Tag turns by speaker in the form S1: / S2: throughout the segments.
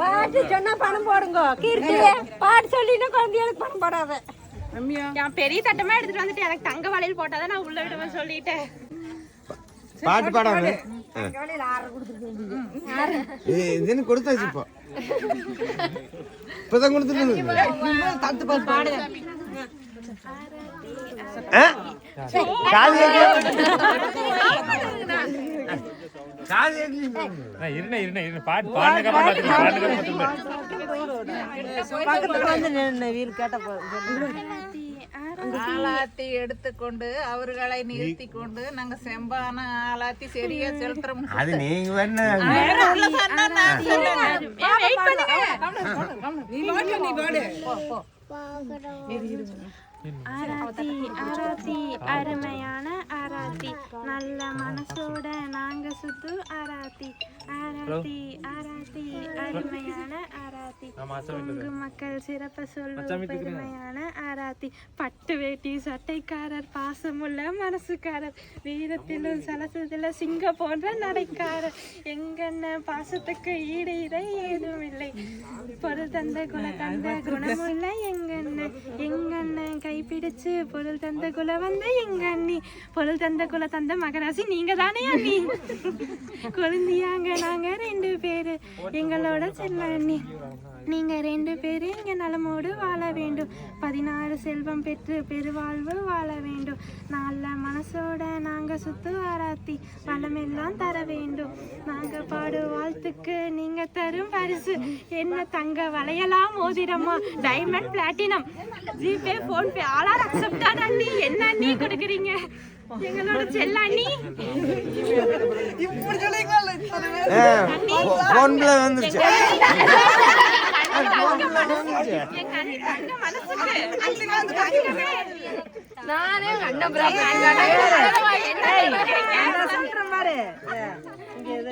S1: பாட்டு சொன்னா பணம் போடுங்க. கீர்த்தி பாட்டு சொல்லினா குழந்தைகளுக்கு பணம் போடாத.
S2: என் பெரிய தட்டமா எடுத்துட்டு வந்துட்டு எனக்கு தங்க வளையல் போட்டாதான் நான் உள்ள விடுவேன் சொல்லிட்டேன்.
S3: பாட்டு பாடாம இதுன்னு கொடுத்தாச்சு. இப்பதான் கொடுத்துட்டு
S4: ஆலாத்தி எடுத்துக்கொண்டு அவர்களை நிறுத்தி கொண்டு நாங்க செம்பான ஆலாத்தி சரியா செலுத்துறோம்.
S3: அது நீங்க
S2: ஆராத்தி ஆராத்தி அருமையான ஆராத்தி நல்ல மனசோட நாங்க சுத்து ஆராத்தி ஆராத்தி ஆராத்தி அருமையான ஆராத்தி உங்க மக்கள் சிறப்ப சொல்லும் பெருமையான ஆராத்தி பட்டு வேட்டி சட்டைக்காரர் பாசமுள்ள மனசுக்காரர் வீரத்திலும் சலசத்தில சிங்க போன்ற நடைக்காரர் எங்கண்ண பாசத்துக்கு ஈடு இதை ஏதும் இல்லை பொருள் தந்த குண தந்த குணமுள்ள எங்கண்ணன் கைப்பிடிச்சு பொருள் தந்த குல வந்த எங்க அண்ணி பொருள் தந்த குல தந்த மகராசி நீங்க தானே அண்ணி குழந்தையாங்க நாங்க 2 பேரு எங்களோட செல்ல அண்ணி நீங்க 2 பேரு இங்க நலமோடு வாழ வேண்டும் 16 செல்வம் பெற்று பெருவாழ்வு வாழ வேண்டும் நல்ல மனசோட நாங்க சுத்து ஆராத்தி வளமெல்லாம் தர வேண்டும் நாங்க பாடு வாழ்த்துக்கு நீங்க தரும் பரிசு என்ன தங்க வளையலாம் மோதிரமா டைமண்ட் பிளாட்டினம் ஜிபே போன்பே ஆளார் அக்செப்ட் அண்ணி என்ன அண்ணி கொடுக்குறீங்க எங்களோட செல்ல அண்ணி
S3: போன்ல வந்துருச்சு.
S1: நானே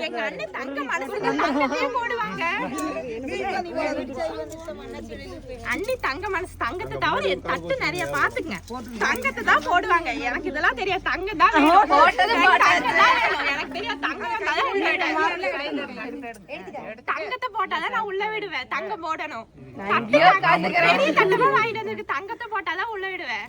S2: எங்க அண்ணன் தங்க மனசுக்கு தங்கத்தையே போடுவாங்க. அண்ணி தங்க மனசு தங்கத்தை தவிர தட்டு நிறைய பாத்துங்க தங்கத்தை தான் போடுவாங்க. எனக்கு இதெல்லாம் தெரியாது. தங்க தான் எனக்கு தெரியாது. தங்கத்தை போட்டாதான் நான் உள்ள விடுவேன். தங்கம் போடணும். பெரிய தட்டமா வாங்கிட்டு வந்து தங்கத்தை போட்டாதான் உள்ள விடுவேன்.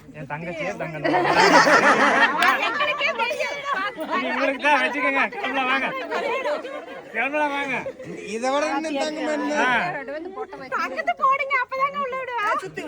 S3: இதை விட
S2: தங்கத்தை போடுங்க அப்பதாங்க உள்ள விடுவேன்.
S4: சுத்தி